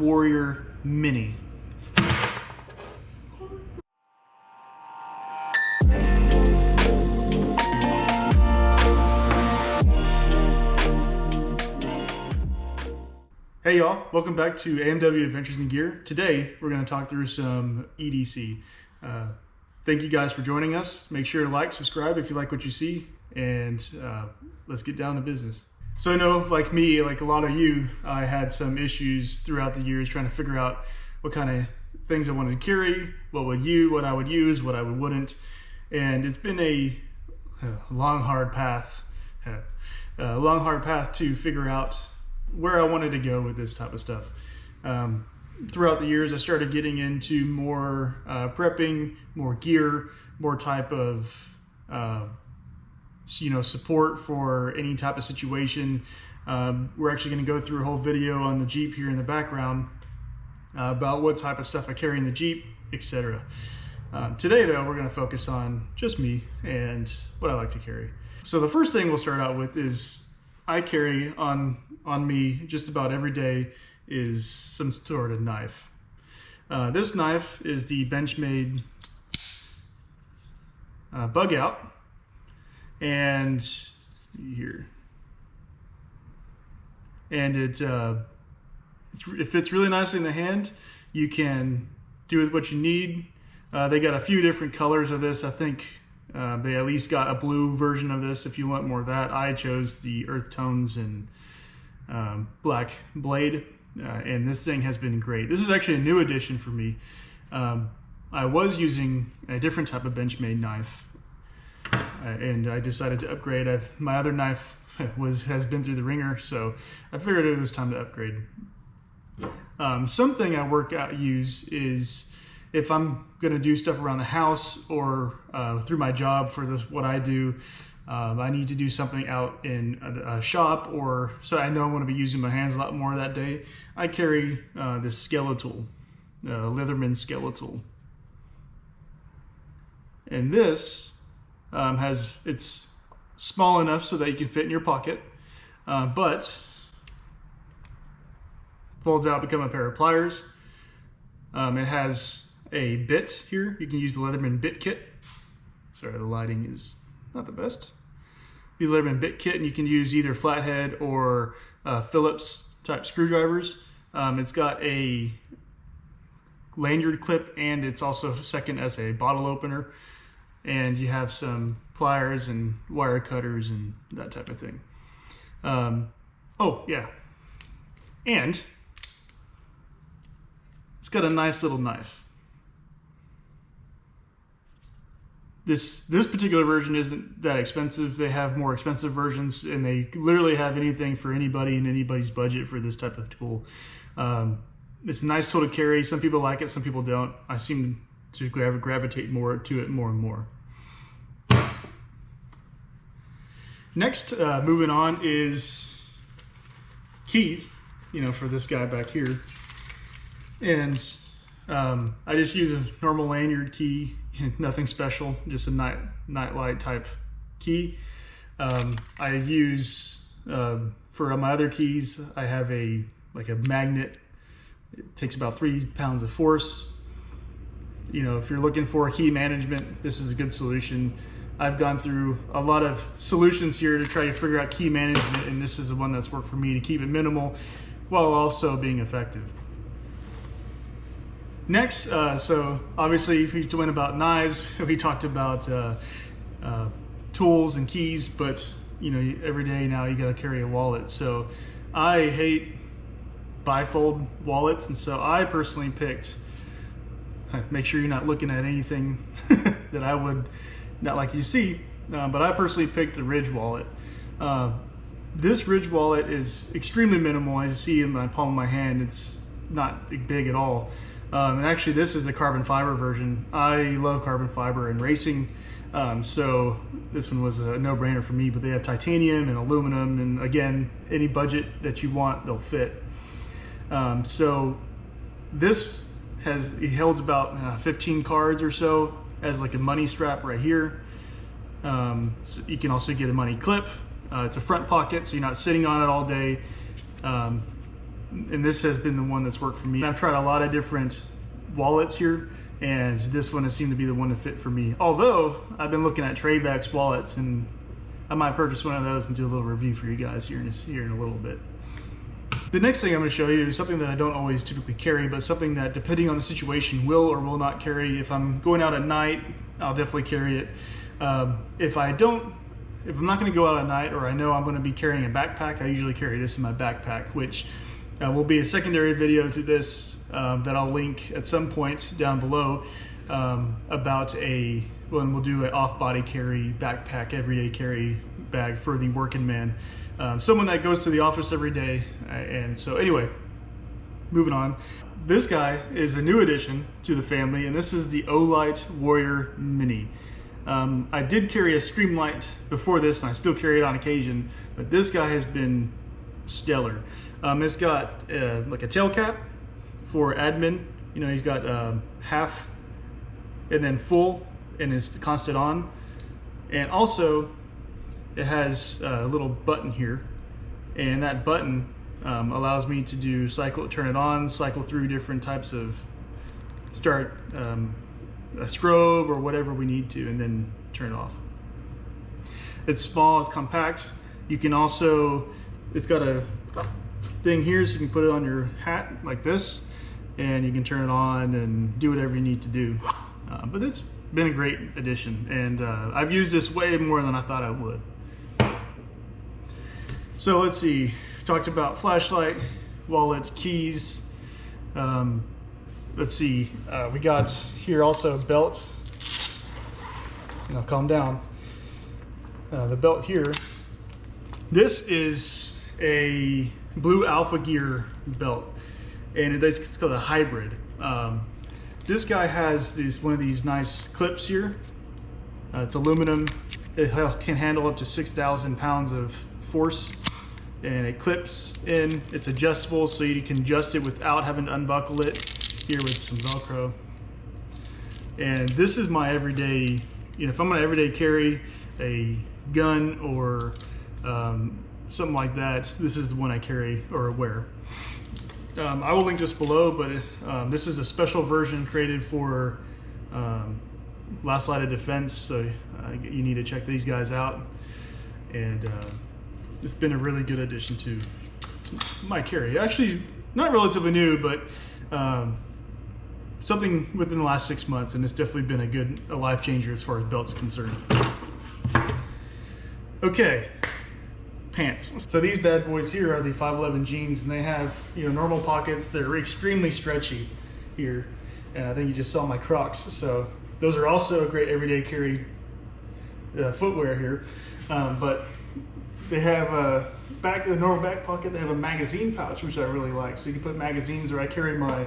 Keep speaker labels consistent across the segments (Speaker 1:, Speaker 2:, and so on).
Speaker 1: Warrior Mini. Hey y'all, welcome back to AMW Adventures in Gear. Today we're going to talk through some EDC. Thank you guys for joining us. Make sure to like, subscribe if you like what you see, and let's get down to business. So I know, like me, like a lot of you, I had some issues throughout the years trying to figure out what kind of things I wanted to carry, what I would use, what I wouldn't, and it's been a long, hard path to figure out where I wanted to go with this type of stuff. Throughout the years, I started getting into more prepping, more gear, more type of support for any type of situation. We're actually going to go through a whole video on the Jeep here in the background about what type of stuff I carry in the Jeep, etc. Today though, we're going to focus on just me and what I like to carry. So the first thing we'll start out with is I carry on me just about every day is some sort of knife. This knife is the Benchmade Bug Out, and here, and it fits really nicely in the hand. You can do with what you need. They got a few different colors of this. I think they at least got a blue version of this if you want more of that. I chose the earth tones and black blade, and this thing has been great. This is actually a new addition for me. I was using a different type of Benchmade knife, and I decided to upgrade. My other knife has been through the ringer, so I figured it was time to upgrade. Something I use is if I'm going to do stuff around the house or through my job for what I do, I need to do something out in a shop, or so I know I'm going to be using my hands a lot more that day. I carry this Skeletal, Leatherman Skeletal, and this it's small enough so that you can fit in your pocket, but folds out, become a pair of pliers. It has a bit here. You can use the Leatherman bit kit. Sorry, the lighting is not the best. Use Leatherman bit kit, and you can use either flathead or Phillips type screwdrivers. It's got a lanyard clip, and it's also second as a bottle opener. And you have some pliers and wire cutters and that type of thing. Oh yeah, and it's got a nice little knife. This particular version isn't that expensive. They have more expensive versions, and they literally have anything for anybody in anybody's budget for this type of tool. It's a nice tool to carry. Some people like it, some people don't. I seem to gravitate more to it more and more. Next, moving on, is keys, for this guy back here. And I just use a normal lanyard key, nothing special, just a nightlight type key. I use, for my other keys, I have a magnet. It takes about 3 pounds of force. If you're looking for key management, this is a good solution. I've gone through a lot of solutions here to try to figure out key management, and this is the one that's worked for me to keep it minimal while also being effective. Next, so obviously we went about knives, we talked about tools and keys, but every day now you gotta carry a wallet. So I hate bifold wallets, and so I personally picked, make sure you're not looking at anything that I would not like you see, but I personally picked the Ridge wallet. This Ridge wallet is extremely minimal. As you see in my palm of my hand, it's not big at all. And actually this is the carbon fiber version. I love carbon fiber in racing, so this one was a no-brainer for me, but they have titanium and aluminum, and again, any budget that you want, they'll fit. So this holds about 15 cards or so, as like a money strap right here. So you can also get a money clip. It's a front pocket, so you're not sitting on it all day. and this has been the one that's worked for me. I've tried a lot of different wallets here, and this one has seemed to be the one to fit for me. Although I've been looking at Travex wallets, and I might purchase one of those and do a little review for you guys here in a little bit. The next thing I'm going to show you is something that I don't always typically carry, but something that, depending on the situation, will or will not carry. If I'm going out at night, I'll definitely carry it. If I'm not going to go out at night, or I know I'm going to be carrying a backpack, I usually carry this in my backpack, which will be a secondary video to this that I'll link at some point down below about we'll do an off-body carry backpack, everyday carry bag for the working man. Someone that goes to the office every day. And so anyway, moving on. This guy is a new addition to the family, and this is the Olight Warrior Mini. I did carry a Streamlight before this, and I still carry it on occasion, but this guy has been stellar. It's got like a tail cap for admin. You know, he's got half and then full, and it's constant on. And also it has a little button here, and that button allows me to do turn it on, cycle through different types of start a strobe or whatever we need to, and then turn it off. It's small, it's compact. You can also, it's got a thing here so you can put it on your hat like this, and you can turn it on and do whatever you need to do. But it's been a great addition, and I've used this way more than I thought I would. So let's see, talked about flashlight, wallets, keys. Let's see, we got here also a belt. Now calm down. The belt here. This is a Blue Alpha Gear belt, and it's called a hybrid. This guy has one of these nice clips here. It's aluminum. It can handle up to 6,000 pounds of force, and it clips in. It's adjustable, so you can adjust it without having to unbuckle it here with some Velcro. And this is my everyday, if I'm going to everyday carry a gun or something like that, this is the one I carry or wear. I will link this below, but this is a special version created for Last Light of Defense, so you need to check these guys out. And it's been a really good addition to my carry. Actually, not relatively new, but something within the last 6 months, and it's definitely been a life changer as far as belts concerned. Okay. Pants. So these bad boys here are the 511 jeans, and they have normal pockets. They're extremely stretchy here, and I think you just saw my Crocs. So those are also a great everyday carry footwear here. But they have a normal back pocket. They have a magazine pouch, which I really like. So you can put magazines, or I carry my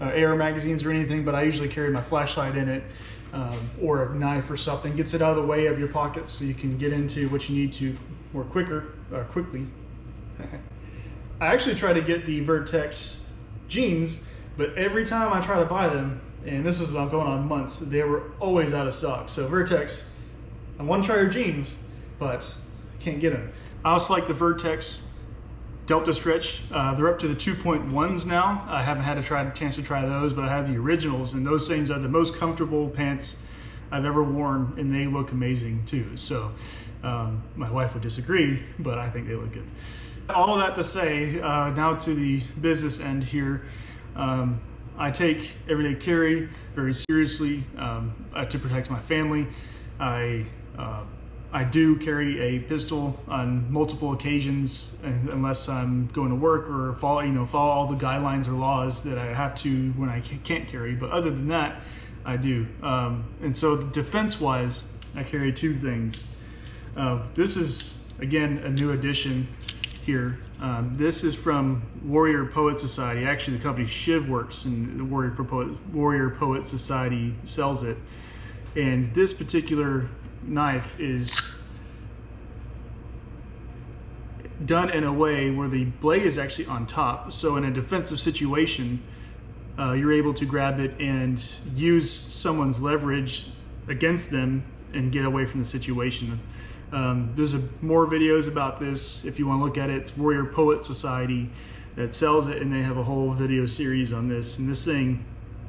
Speaker 1: AR magazines or anything, but I usually carry my flashlight in it, or a knife or something. Gets it out of the way of your pockets, so you can get into what you need to more quickly. I actually try to get the Vertex jeans, but every time I try to buy them, and this was going on months, they were always out of stock. So Vertex, I want to try your jeans, but I can't get them. I also like the Vertex Delta Stretch. They're up to the 2.1s now. I haven't had a chance to try those, but I have the originals, and those things are the most comfortable pants I've ever worn, and they look amazing too. So my wife would disagree, but I think they look good. All of that to say, now to the business end here. I take everyday carry very seriously to protect my family. I do carry a pistol on multiple occasions, unless I'm going to work or follow all the guidelines or laws that I have to when I can't carry. But other than that, I do. And so defense-wise, I carry two things. This is, again, a new addition here. This is from Warrior Poet Society. Actually, the company Shivworks, and the Warrior Poet Society sells it. And this particular knife is done in a way where the blade is actually on top. So in a defensive situation, you're able to grab it and use someone's leverage against them and get away from the situation. There's more videos about this if you want to look at it. It's Warrior Poet Society. that sells it, and they have a whole video series on this, and this thing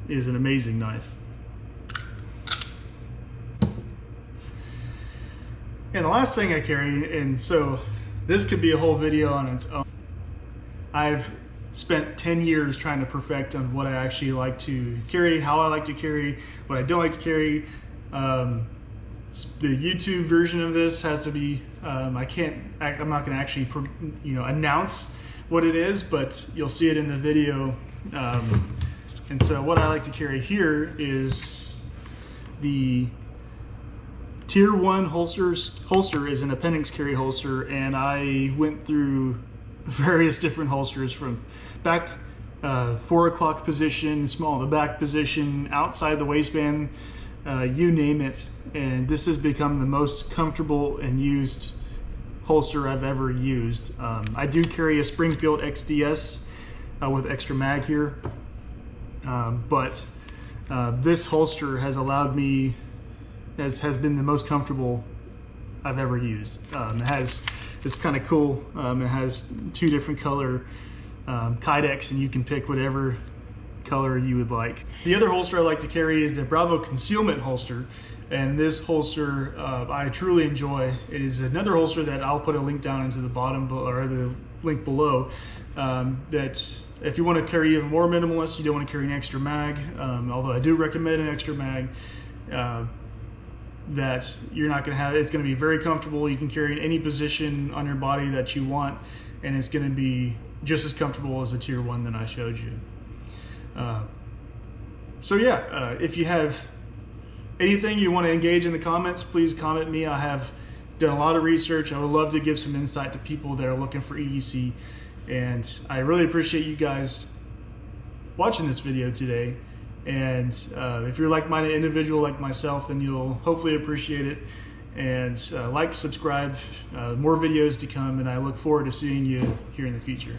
Speaker 1: is an amazing knife. And the last thing I carry, and so this could be a whole video on its own. I've spent 10 years trying to perfect on what I actually like to carry, how I like to carry, what I don't like to carry. The YouTube version of this has to be, I'm not going to actually, announce what it is, but you'll see it in the video. And so what I like to carry here is the Tier 1 holster is an appendix carry holster, and I went through various different holsters from back 4 o'clock position, small in the back position, outside the waistband, you name it, and this has become the most comfortable and used holster I've ever used. I do carry a Springfield XDS with extra mag here, but this holster has allowed me, has been the most comfortable I've ever used. It's kind of cool. It has 2 different color Kydex, and you can pick whatever color you would like. The other holster I like to carry is the Bravo concealment holster, and this holster I truly enjoy. It is another holster that I'll put a link down into the bottom or the link below, that if you want to carry even more minimalist, you don't want to carry an extra mag, although I do recommend an extra mag, that you're not going to have. It's going to be very comfortable. You can carry in any position on your body that you want, and it's going to be just as comfortable as the Tier 1 that I showed you. So yeah, if you have anything you want to engage in the comments, please comment me. I have done a lot of research. I would love to give some insight to people that are looking for EDC, and I really appreciate you guys watching this video today. And if you're a like-minded individual like myself, then you'll hopefully appreciate it. And like, subscribe, more videos to come, and I look forward to seeing you here in the future.